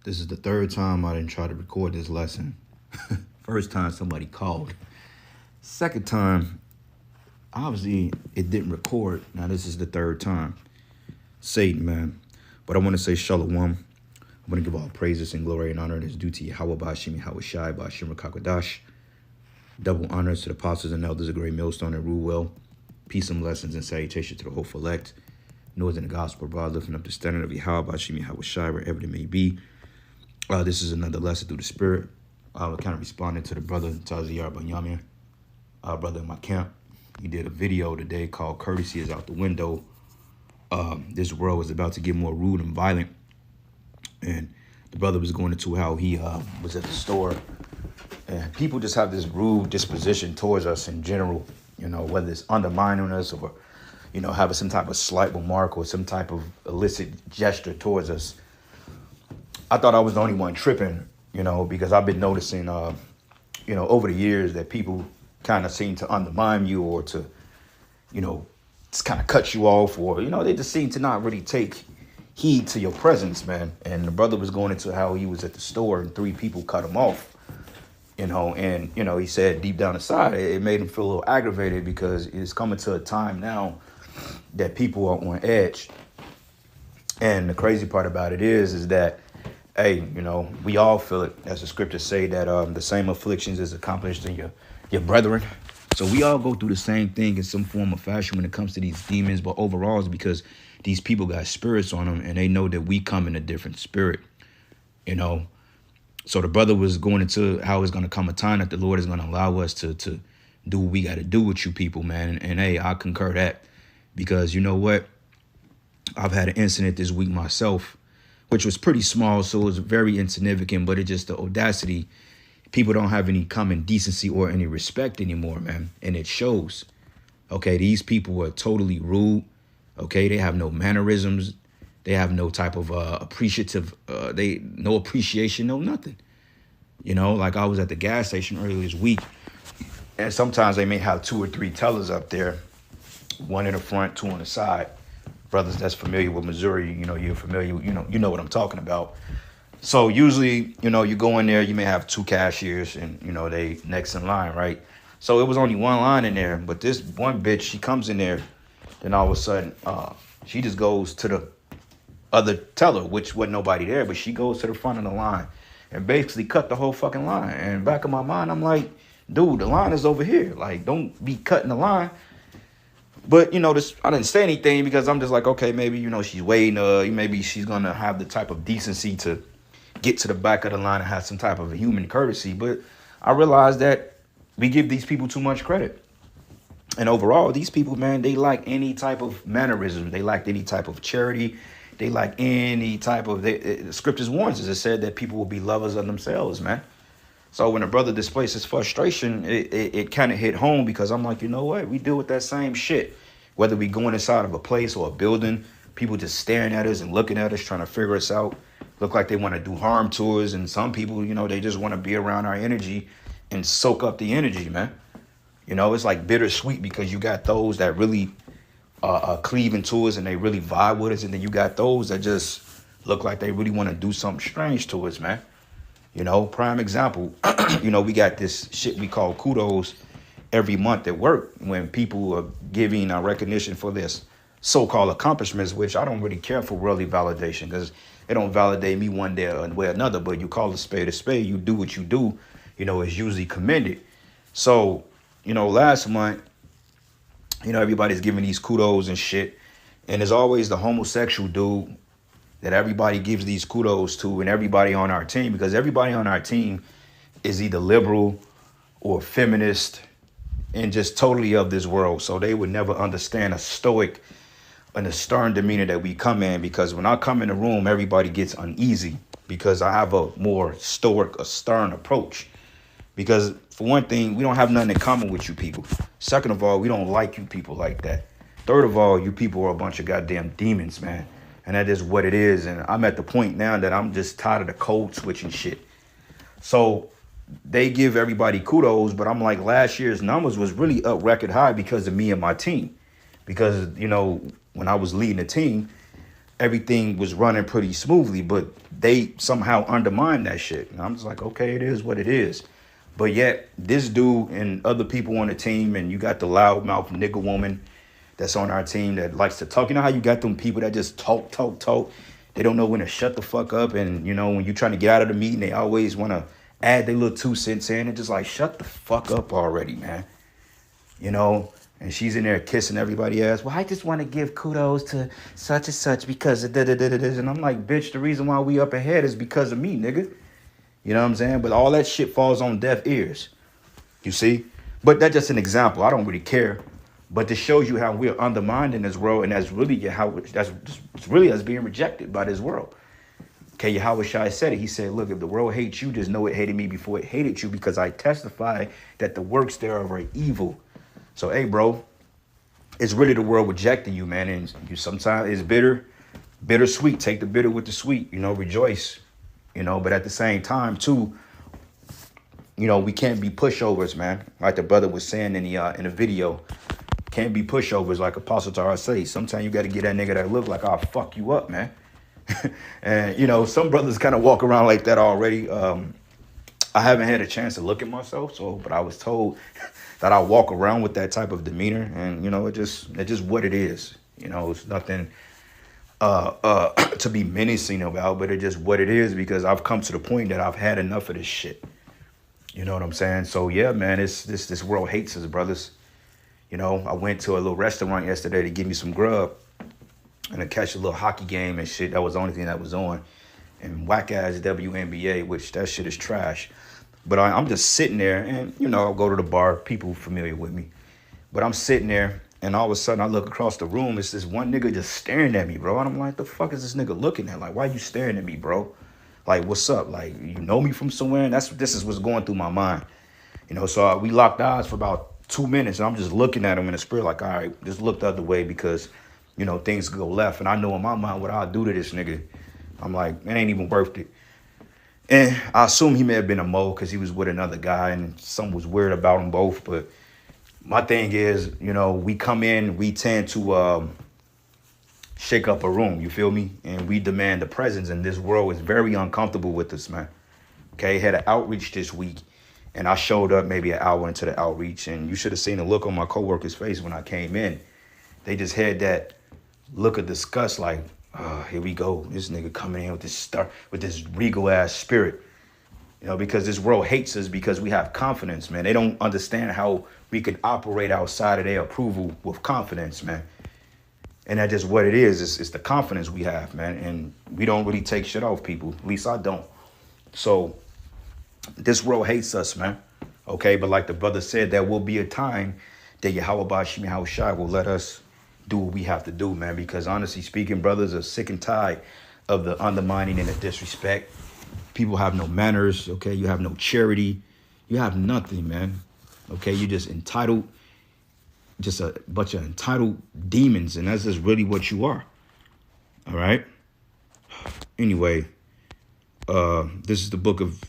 This is the third time I didn't try to record this lesson. First time somebody called. Second time, obviously it didn't record. Now this is the third time. Satan, man. But I want to say shalom. I want to give all praises and glory and honor that is due to Yahweh Bashim Yahweh Shai Bashim Rakakadash. Double honors to the apostles and elders of Great Millstone and rule well. Peace and blessings and salutation to the whole elect. Noise in the gospel, broad, lifting up the standard of Yahweh Bashim Yahweh Shai wherever it may be. This is another lesson through the spirit. I was kind of responding to the brother Taziyar Banyamir, brother in my camp. He did a video today called "Courtesy is Out the Window." This world is about to get more rude and violent, and the brother was going into how he was at the store, and people just have this rude disposition towards us in general. You know, whether it's undermining us or, you know, having some type of slight remark or some type of illicit gesture towards us. I thought I was the only one tripping, you know, because I've been noticing, you know, over the years that people kind of seem to undermine you or to, you know, just kind of cut you off or, you know, they just seem to not really take heed to your presence, man. And the brother was going into how he was at the store and 3 people cut him off, you know, and, you know, he said deep down inside, it made him feel a little aggravated because it's coming to a time now that people are on edge. And the crazy part about it is that, hey, you know, we all feel it, as the scriptures say, that the same afflictions is accomplished in your brethren. So we all go through the same thing in some form or fashion when it comes to these demons. But overall, it's because these people got spirits on them and they know that we come in a different spirit, you know. So the brother was going into how it's going to come a time that the Lord is going to allow us to do what we got to do with you people, man. And hey, I concur that because you know what? I've had an incident this week myself, which was pretty small, so it was very insignificant, but it just the audacity. People don't have any common decency or any respect anymore, man, and it shows. Okay, these people are totally rude. Okay, they have no mannerisms. They have no type of appreciative, no appreciation, no nothing. You know, like I was at the gas station earlier this week, and sometimes they may have 2 or 3 tellers up there, 1 in the front, 2 on the side. Brothers that's familiar with Missouri, you know, you're familiar, you know what I'm talking about. So usually, you know, you go in there, you may have 2 cashiers and, you know, they next in line, right? So it was only 1 line in there, but this one bitch, she comes in there, then all of a sudden, she just goes to the other teller, which wasn't nobody there, but she goes to the front of the line and basically cut the whole fucking line. And back of my mind, I'm like, dude, the line is over here. Like, don't be cutting the line. But, you know, I didn't say anything because I'm just like, okay, maybe, you know, she's waiting. Maybe she's going to have the type of decency to get to the back of the line and have some type of a human courtesy. But I realized that we give these people too much credit. And overall, these people, man, they like any type of mannerism. They like any type of charity. They like any type of, the scriptures warns us. It said that people will be lovers of themselves, man. So when a brother displays his frustration, it kind of hit home because I'm like, you know what? We deal with that same shit. Whether we going inside of a place or a building, people just staring at us and looking at us, trying to figure us out. Look like they want to do harm to us. And some people, you know, they just want to be around our energy and soak up the energy, man. You know, it's like bittersweet because you got those that really cleave into us and they really vibe with us. And then you got those that just look like they really want to do something strange to us, man. You know, prime example, you know, we got this shit we call kudos every month at work when people are giving recognition for this so-called accomplishments, which I don't really care for worldly validation because it don't validate me one day or another. But you call a spade, you do what you do, you know, it's usually commended. So, you know, last month, you know, everybody's giving these kudos and shit. And there's always the homosexual dude that everybody gives these kudos to and everybody on our team, because everybody on our team is either liberal or feminist and just totally of this world. So they would never understand a stoic and a stern demeanor that we come in, because when I come in the room, everybody gets uneasy because I have a more stoic, a stern approach. Because for one thing, we don't have nothing in common with you people. Second of all, we don't like you people like that. Third of all, you people are a bunch of goddamn demons, man. And that is what it is. And I'm at the point now that I'm just tired of the code switching shit. So they give everybody kudos, but I'm like, last year's numbers was really up record high because of me and my team. Because, you know, when I was leading the team, everything was running pretty smoothly. But they somehow undermine that shit. And I'm just like, okay, it is what it is. But yet, this dude and other people on the team, and you got the loudmouth nigga woman that's on our team that likes to talk. You know how you got them people that just talk, talk, talk? They don't know when to shut the fuck up. And, you know, when you're trying to get out of the meeting, they always want to add their little 2 cents in. And just like, shut the fuck up already, man. You know? And she's in there kissing everybody ass. Well, I just want to give kudos to such and such because of da-da-da-da-da. And I'm like, bitch, the reason why we up ahead is because of me, nigga. You know what I'm saying? But all that shit falls on deaf ears. You see? But that's just an example. I don't really care. But this shows you how we're undermined in this world, and that's really it's really us being rejected by this world. Okay, Yahweh Shai said it. He said, look, if the world hates you, just know it hated me before it hated you, because I testify that the works thereof are evil. So, hey, bro, it's really the world rejecting you, man. And you sometimes it's bittersweet. Take the bitter with the sweet, you know, rejoice. You know, but at the same time, too, you know, we can't be pushovers, man. Like the brother was saying in the video, can't be pushovers like Apostle Tara say. Sometimes you got to get that nigga that look like I'll fuck you up, man. And, you know, some brothers kind of walk around like that already. I haven't had a chance to look at myself, but I was told that I walk around with that type of demeanor. And, you know, it's just what it is. You know, it's nothing to be menacing about, but it's just what it is, because I've come to the point that I've had enough of this shit. You know what I'm saying? So yeah, man, this world hates us, brothers. You know, I went to a little restaurant yesterday to give me some grub and to catch a little hockey game and shit. That was the only thing that was on. And whack ass WNBA, which that shit is trash. But I'm just sitting there, and you know, I'll go to the bar, people familiar with me. But I'm sitting there, and all of a sudden I look across the room, it's this one nigga just staring at me, bro. And I'm like, the fuck is this nigga looking at? Like, why you staring at me, bro? Like, what's up? Like, you know me from somewhere? And this is what's going through my mind. You know, so we locked eyes for about 2 minutes, and I'm just looking at him in the spirit like, all right, just look the other way, because, you know, things could go left. And I know in my mind what I'll do to this nigga. I'm like, it ain't even worth it. And I assume he may have been a mole because he was with another guy, and something was weird about them both. But my thing is, you know, we come in, we tend to shake up a room, you feel me? And we demand the presence, and this world is very uncomfortable with us, man. Okay, had an outreach this week, and I showed up maybe an hour into the outreach, and you should have seen the look on my coworker's face when I came in. They just had that look of disgust, like, oh, here we go. This nigga coming in with this regal ass spirit. You know, because this world hates us because we have confidence, man. They don't understand how we can operate outside of their approval with confidence, man. And that's just what it is. It's the confidence we have, man. And we don't really take shit off people. At least I don't. So this world hates us, man. Okay, but like the brother said, there will be a time that Yahweh Bashim Yahushai will let us do what we have to do, man. Because honestly speaking, brothers are sick and tired of the undermining and the disrespect. People have no manners, okay? You have no charity. You have nothing, man. Okay, you're just entitled. Just a bunch of entitled demons, and that's just really what you are. All right? Anyway, this is the book of...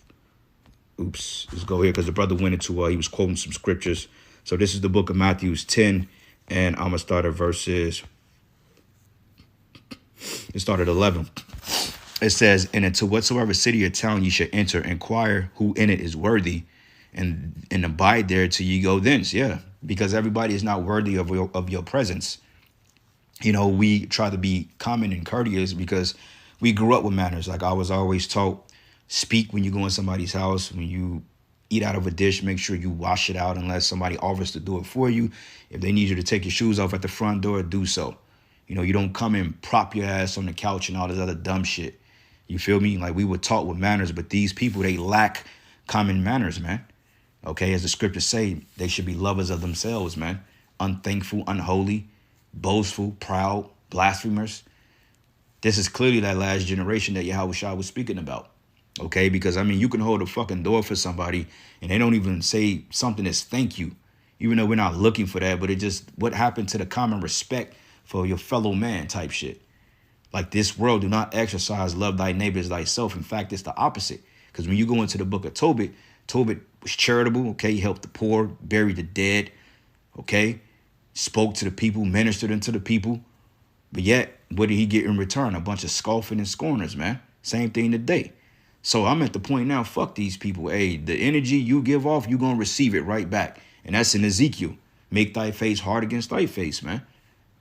Oops, let's go here because the brother went into... he was quoting some scriptures. So this is the book of Matthew 10, and I'm going to start at verses... Let's start at 11. It says, and into whatsoever city or town ye shall enter, inquire who in it is worthy, and abide there till ye go thence. Yeah, because everybody is not worthy of your presence. You know, we try to be common and courteous because we grew up with manners. Like I was always taught, speak when you go in somebody's house. When you eat out of a dish, make sure you wash it out unless somebody offers to do it for you. If they need you to take your shoes off at the front door, do so. You know, you don't come and prop your ass on the couch and all this other dumb shit. You feel me? Like we were taught with manners, but these people, they lack common manners, man. Okay, as the scriptures say, they should be lovers of themselves, man. Unthankful, unholy, boastful, proud, blasphemers. This is clearly that last generation that Yahweh Shah was speaking about. Okay, because, I mean, you can hold a fucking door for somebody and they don't even say something as thank you, even though we're not looking for that. But it just, what happened to the common respect for your fellow man type shit? Like this world do not exercise love thy neighbor as thyself. In fact, it's the opposite. Because when you go into the book of Tobit, Tobit was charitable, okay? He helped the poor, buried the dead, okay? Spoke to the people, ministered unto the people. But yet, what did he get in return? A bunch of scoffing and scorners, man. Same thing today. So I'm at the point now, fuck these people. Hey, the energy you give off, you're going to receive it right back. And that's in Ezekiel. Make thy face hard against thy face, man.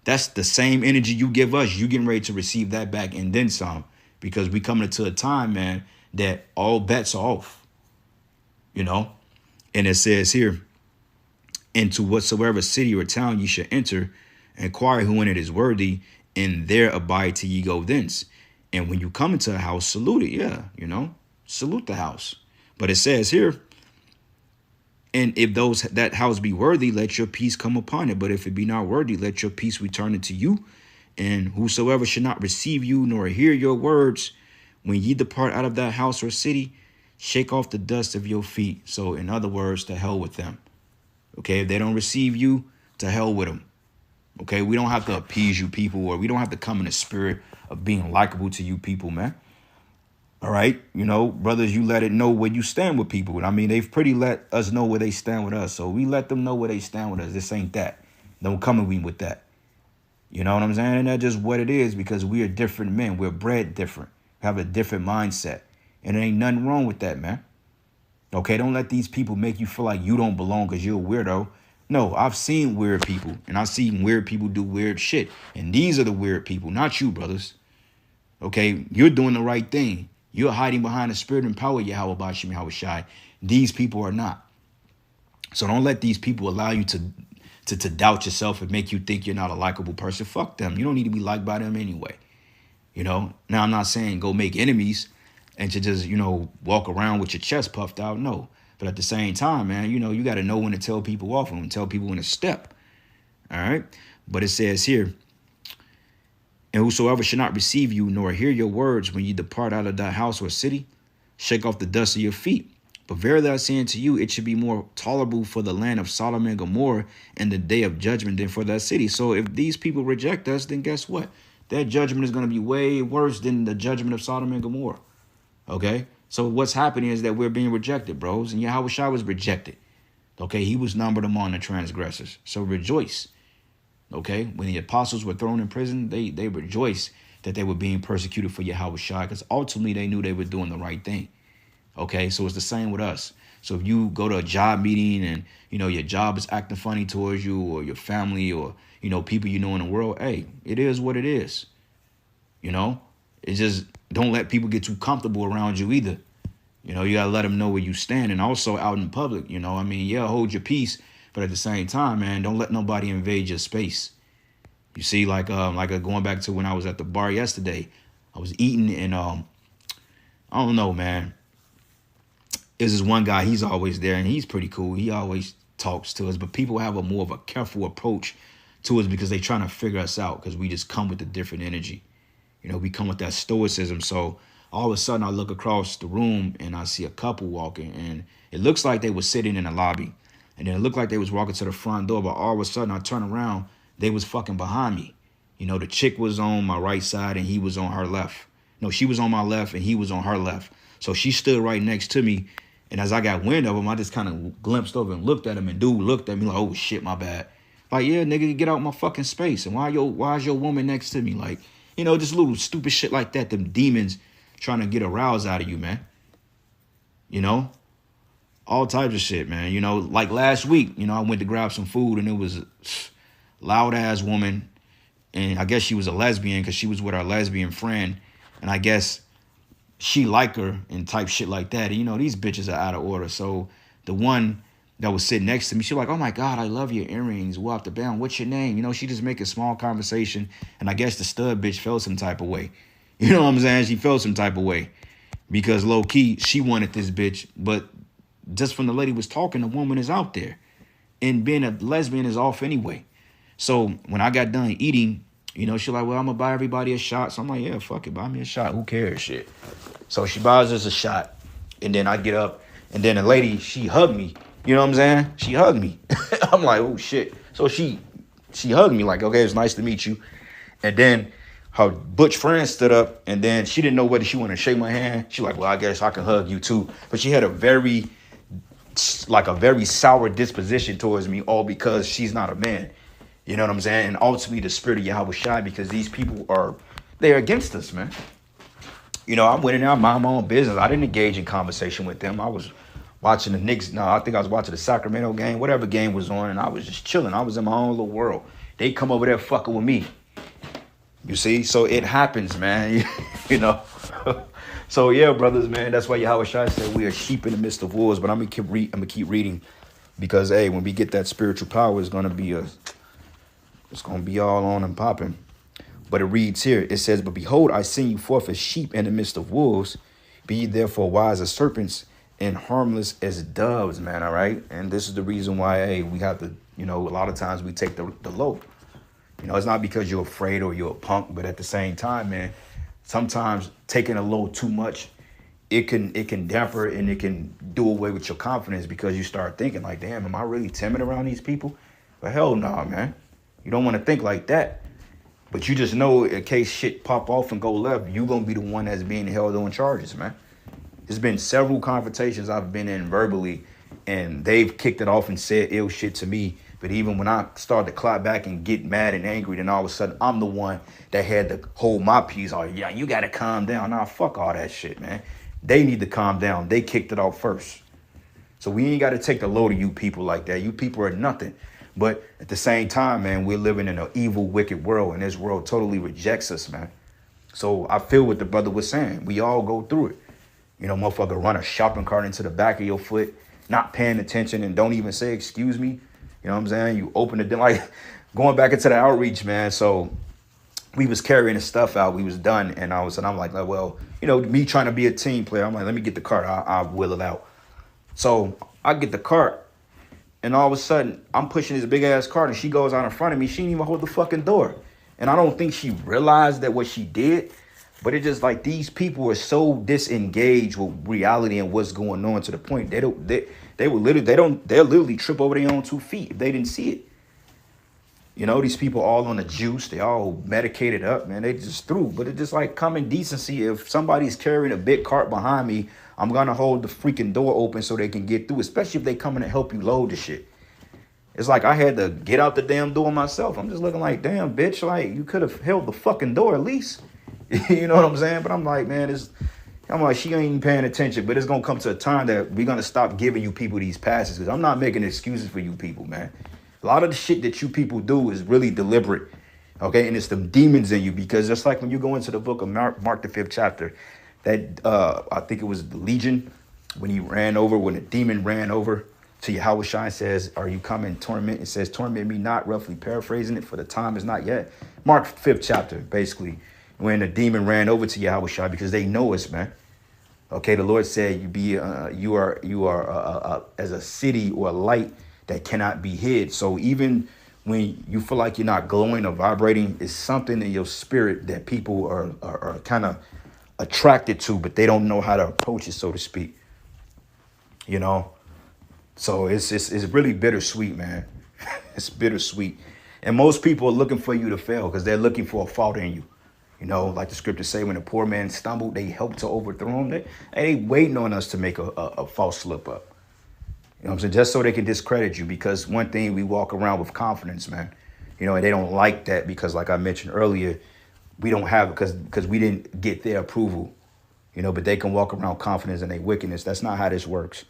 That's the same energy you give us. You getting ready to receive that back and then some. Because we coming into a time, man, that all bets are off. You know? And it says here, into whatsoever city or town ye shall enter, inquire who in it is worthy, and there abide till ye go thence. And when you come into a house, salute it. Yeah, you know, salute the house. But it says here, and if that house be worthy, let your peace come upon it. But if it be not worthy, let your peace return unto you. And whosoever should not receive you nor hear your words, when ye depart out of that house or city, shake off the dust of your feet. So in other words, to hell with them. Okay, if they don't receive you, to hell with them. Okay, we don't have to appease you people, or we don't have to come in the spirit of being likable to you people, man. All right, you know, brothers, you let it know where you stand with people. I mean, they've pretty let us know where they stand with us. So we let them know where they stand with us. This ain't that. Don't come at me with that. You know what I'm saying? And that's just what it is, because we are different men. We're bred different. Have a different mindset. And there ain't nothing wrong with that, man. Okay, don't let these people make you feel like you don't belong because you're a weirdo. No, I've seen weird people, and I've seen weird people do weird shit. And these are the weird people, not you, brothers. Okay, you're doing the right thing. You're hiding behind the spirit and power, Yahweh Bashim Yahweh Shai. These people are not. So don't let these people allow you to doubt yourself and make you think you're not a likable person. Fuck them. You don't need to be liked by them anyway. You know, now I'm not saying go make enemies and to just, you know, walk around with your chest puffed out. No. But at the same time, man, you know, you got to know when to tell people off and when to tell people when to step. All right. But it says here, and whosoever should not receive you nor hear your words when you depart out of that house or city, shake off the dust of your feet. But verily I say unto you, it should be more tolerable for the land of Sodom and Gomorrah in the day of judgment than for that city. So if these people reject us, then guess what? That judgment is going to be way worse than the judgment of Sodom and Gomorrah. Okay? So what's happening is that we're being rejected, bros. And Yahweh Shai was rejected. Okay? He was numbered among the transgressors. So rejoice. Okay? When the apostles were thrown in prison, they rejoiced that they were being persecuted for Yahweh Shai, because ultimately they knew they were doing the right thing. Okay? So it's the same with us. So if you go to a job meeting and, you know, your job is acting funny towards you, or your family, or, you know, people you know in the world, hey, it is what it is. You know? It's just, don't let people get too comfortable around you either. You know, you got to let them know where you stand. And also out in public, you know, I mean, yeah, hold your peace. But at the same time, man, don't let nobody invade your space. You see, like going back to when I was at the bar yesterday, I was eating and I don't know, man. There's this one guy, he's always there and he's pretty cool. He always talks to us, but people have a more of a careful approach to us because they're trying to figure us out, because we just come with a different energy. You know, we come with that stoicism. So all of a sudden I look across the room and I see a couple walking, and it looks like they were sitting in the lobby. And then it looked like they was walking to the front door, but all of a sudden I turn around, they was fucking behind me. You know, the chick was on my right side and he was on her left. No, she was on my left and he was on her left. So she stood right next to me. And as I got wind of him, I just kind of glimpsed over and looked at him, and dude looked at me like, oh shit, my bad. Like, yeah, nigga, get out my fucking space. And why is your woman next to me? Like, you know, just little stupid shit like that. Them demons trying to get a rouse out of you, man. You know? All types of shit, man. You know, like last week, you know, I went to grab some food and it was a loud ass woman. And I guess she was a lesbian because she was with our lesbian friend. And I guess she liked her and type shit like that. And, you know, these bitches are out of order. So the one that was sitting next to me, she was like, oh my God, I love your earrings. Well, off the bound, what's your name? You know, she just make a small conversation. And I guess the stud bitch felt some type of way. You know what I'm saying? She felt some type of way because low key, she wanted this bitch. But just from the lady was talking, the woman is out there. And being a lesbian is off anyway. So when I got done eating, you know, she's like, well, I'm going to buy everybody a shot. So I'm like, yeah, fuck it. Buy me a shot. Who cares? Shit. So she buys us a shot. And then I get up. And then the lady, she hugged me. You know what I'm saying? She hugged me. I'm like, oh, shit. So she hugged me like, okay, it's nice to meet you. And then her butch friend stood up. And then she didn't know whether she wanted to shake my hand. She like, well, I guess I can hug you too. But she had a very sour disposition towards me, all because she's not a man. You know what I'm saying? And ultimately the spirit of Yahweh Shai, because these people they're against us, man. You know, I went in there, I mind my own business. I didn't engage in conversation with them. I was watching the Knicks. No, I think I was watching the Sacramento game, whatever game was on, and I was just chilling. I was in my own little world. They come over there fucking with me. You see? So it happens, man. You know? So yeah, brothers, man. That's why Yahweh Shai said we are sheep in the midst of wolves. But I'm gonna keep reading because hey, when we get that spiritual power, it's gonna be all on and popping. But it reads here, it says, but behold, I send you forth as sheep in the midst of wolves. Be ye therefore wise as serpents and harmless as doves, man, all right? And this is the reason why, hey, we have to, you know, a lot of times we take the low. You know, it's not because you're afraid or you're a punk, but at the same time, man, sometimes taking a low too much, it can damper and it can do away with your confidence because you start thinking like, damn, am I really timid around these people? But hell no, man. You don't want to think like that. But you just know in case shit pop off and go left, you going to be the one that's being held on charges, man. There's been several confrontations I've been in verbally, and they've kicked it off and said ill shit to me. But even when I start to clap back and get mad and angry, then all of a sudden I'm the one that had to hold my peace. Oh, yeah, you got to calm down. Nah, fuck all that shit, man. They need to calm down. They kicked it off first. So we ain't got to take the load of you people like that. You people are nothing. But at the same time, man, we're living in an evil, wicked world, and this world totally rejects us, man. So I feel what the brother was saying. We all go through it. You know, motherfucker run a shopping cart into the back of your foot, not paying attention, and don't even say, excuse me. You know what I'm saying? You open the door, like going back into the outreach, man. So we was carrying the stuff out. We was done. And I'm like, well, you know, me trying to be a team player, I'm like, let me get the cart. I'll wheel it out. So I get the cart. And all of a sudden, I'm pushing this big-ass cart, and she goes out in front of me. She didn't even hold the fucking door. And I don't think she realized that what she did. But it's just like these people are so disengaged with reality and what's going on to the point they'll literally trip over their own 2 feet if they didn't see it. You know, these people all on the juice. They all medicated up, man. They just through. But it's just like common decency. If somebody's carrying a big cart behind me, I'm going to hold the freaking door open so they can get through, especially if they coming to help you load the shit. It's like I had to get out the damn door myself. I'm just looking like, damn, bitch, like you could have held the fucking door at least. You know what I'm saying? But I'm like, man, I'm like, she ain't even paying attention. But it's going to come to a time that we're going to stop giving you people these passes because I'm not making excuses for you people, man. A lot of the shit that you people do is really deliberate, okay? And it's the demons in you because just like when you go into the book of Mark the 5th chapter, that I think it was the Legion when the demon ran over to Yahweh Shai says, are you coming torment? It says, torment me not, roughly paraphrasing it, for the time is not yet. Mark 5th chapter, basically, when the demon ran over to Yahweh Shai because they know us, man. Okay, the Lord said, you are as a city or a light that cannot be hid. So even when you feel like you're not glowing or vibrating, it's something in your spirit that people are kind of attracted to, but they don't know how to approach it, so to speak. You know, so it's really bittersweet, man. It's bittersweet, and most people are looking for you to fail because they're looking for a fault in you. You know, like the scriptures say, when a poor man stumbled, they helped to overthrow him. They waiting on us to make a false slip up. You know what I'm saying? Just so they can discredit you, because one thing, we walk around with confidence, man. You know, and they don't like that because, like I mentioned earlier, we don't have it because we didn't get their approval. You know, but they can walk around confidence in their wickedness. That's not how this works.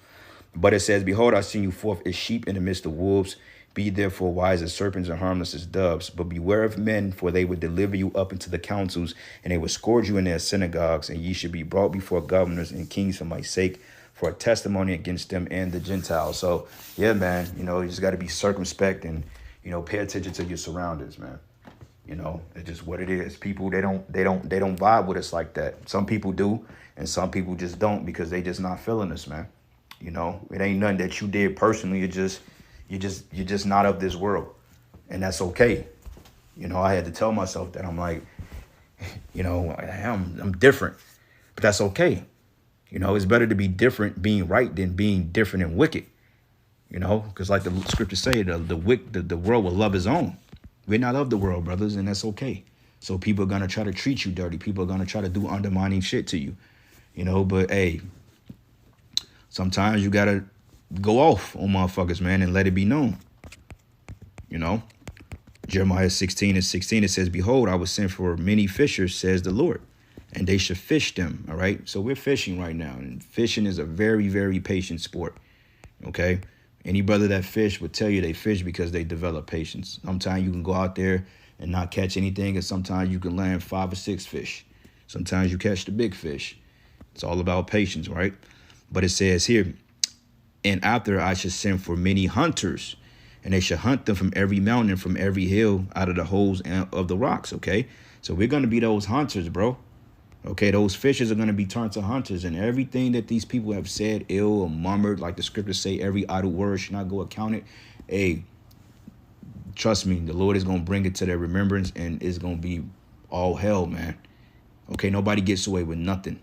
But it says, behold, I send you forth as sheep in the midst of wolves. Be therefore wise as serpents and harmless as doves. But beware of men, for they would deliver you up into the councils, and they would scourge you in their synagogues, and ye should be brought before governors and kings for my sake, for a testimony against them and the Gentiles. So, yeah, man, you know, you just got to be circumspect and, you know, pay attention to your surroundings, man. You know, it's just what it is. People, they don't vibe with us like that. Some people do, and some people just don't because they just not feeling us, man. You know, it ain't nothing that you did personally. You're just not of this world, and that's okay. You know, I had to tell myself that. I'm like, you know, I'm different, but that's okay. You know, it's better to be different, being right, than being different and wicked. You know, because like the scriptures say, the world will love his own. We're not of the world, brothers, and that's okay. So people are going to try to treat you dirty. People are going to try to do undermining shit to you, you know, but hey, sometimes you got to go off on motherfuckers, man, and let it be known, you know. Jeremiah 16:16, it says, behold, I was sent for many fishers, says the Lord. and they should fish them. All right. So we're fishing right now, and fishing is a very, very patient sport. Okay. Any brother that fish would tell you they fish because they develop patience. Sometimes you can go out there and not catch anything, and sometimes you can land 5 or 6 fish. Sometimes you catch the big fish. It's all about patience, right? But it says here, and after I should send for many hunters, and they should hunt them from every mountain, from every hill, out of the holes of the rocks, okay? So we're going to be those hunters, bro. Okay, those fishes are going to be turned to hunters, and everything that these people have said, ill or murmured, like the scriptures say, every idle word should not go accounted. Hey, trust me, the Lord is going to bring it to their remembrance, and it's going to be all hell, man. Okay, nobody gets away with nothing.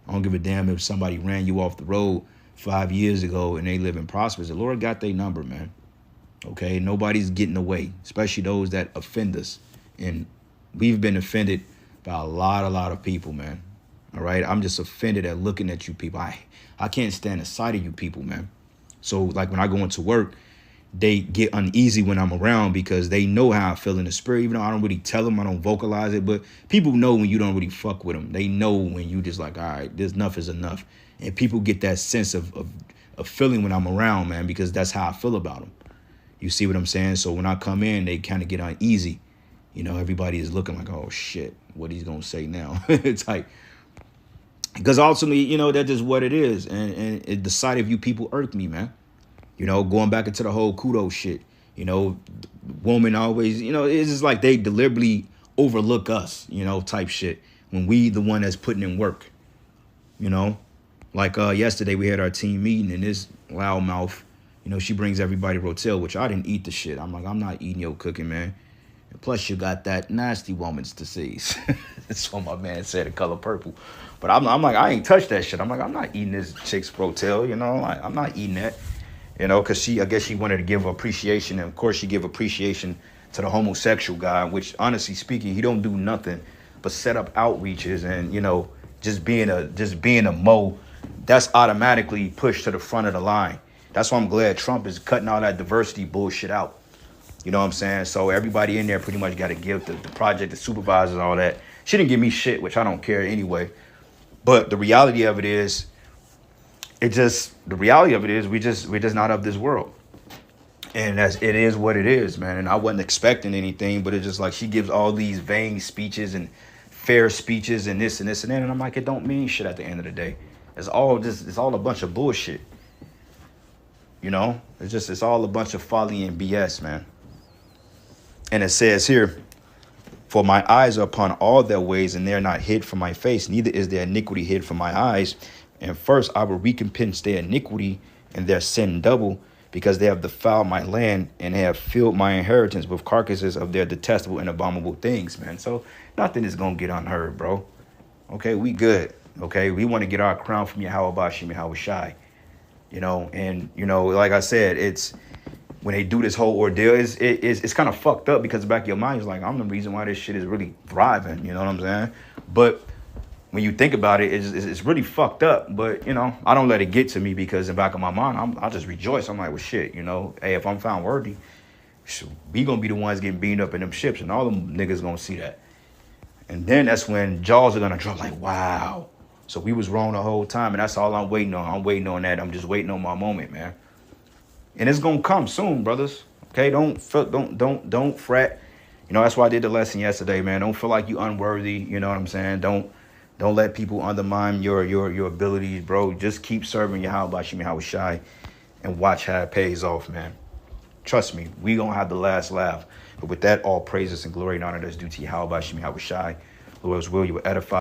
I don't give a damn if somebody ran you off the road 5 years ago and they live in prosperous. The Lord got their number, man. Okay, nobody's getting away, especially those that offend us. And we've been offended by a lot of people, man. All right, I'm just offended at looking at you people. I can't stand the sight of you people, man. So like when I go into work, they get uneasy when I'm around because they know how I feel in the spirit. Even though I don't really tell them, I don't vocalize it, but people know when you don't really fuck with them. They know when you just like, all right, this enough is enough. And people get that sense of feeling when I'm around, man, because that's how I feel about them. You see what I'm saying? So when I come in, they kind of get uneasy. You know, everybody is looking like, oh shit, what he's gonna say now? It's like, because ultimately, you know, that's just what it is. And the sight of you people irk me, man. You know, going back into the whole kudos shit, you know, woman always, you know, it's just like they deliberately overlook us, you know, type shit when we the one that's putting in work, you know. Like yesterday we had our team meeting, and this loudmouth, you know, she brings everybody rotel, which I didn't eat the shit. I'm like, I'm not eating your cooking, man. And plus you got that nasty woman's disease. That's what my man said, The Color Purple. But I'm like, I ain't touched that shit. I'm like, I'm not eating this chick's rotel, you know, like, I'm not eating that. You know, because I guess she wanted to give appreciation. And, of course, she give appreciation to the homosexual guy, which, honestly speaking, he don't do nothing but set up outreaches. And, you know, just being a Mo, that's automatically pushed to the front of the line. That's why I'm glad Trump is cutting all that diversity bullshit out. You know what I'm saying? So everybody in there pretty much got to give the project, the supervisors, all that. She didn't give me shit, which I don't care anyway. But the reality of it is, we're just not of this world. And it is what it is, man. And I wasn't expecting anything, but it's just like she gives all these vain speeches and fair speeches and this and this and that. And I'm like, it don't mean shit at the end of the day. It's all a bunch of bullshit. You know, it's all a bunch of folly and BS, man. And it says here, for my eyes are upon all their ways, and they are not hid from my face, neither is their iniquity hid from my eyes. And first I will recompense their iniquity and their sin double, because they have defiled my land and have filled my inheritance with carcasses of their detestable and abominable things, man. So nothing is going to get unheard, bro. Okay, we good. Okay, we want to get our crown from Yahweh Bashim Yahweh Shai. You know, and, you know, like I said, it's when they do this whole ordeal, it's kind of fucked up, because the back of your mind is like, I'm the reason why this shit is really thriving. You know what I'm saying? But when you think about it, it's really fucked up. But, you know, I don't let it get to me, because in the back of my mind, I just rejoice. I'm like, well, shit, you know, hey, if I'm found worthy, we going to be the ones getting beaten up in them ships, and all them niggas going to see that. And then that's when jaws are going to drop like, wow. So we was wrong the whole time, and that's all I'm waiting on. I'm waiting on that. I'm just waiting on my moment, man. And it's going to come soon, brothers. Okay, don't fret. You know, that's why I did the lesson yesterday, man. Don't feel like you unworthy, you know what I'm saying? Don't let people undermine your abilities, bro. Just keep serving Yahweh Bashim Yahweh Shai and watch how it pays off, man. Trust me, we gonna have the last laugh. But with that, all praises and glory and honor that's due to Yahweh Bashim Yahweh Shai. Lord's will, you will edify.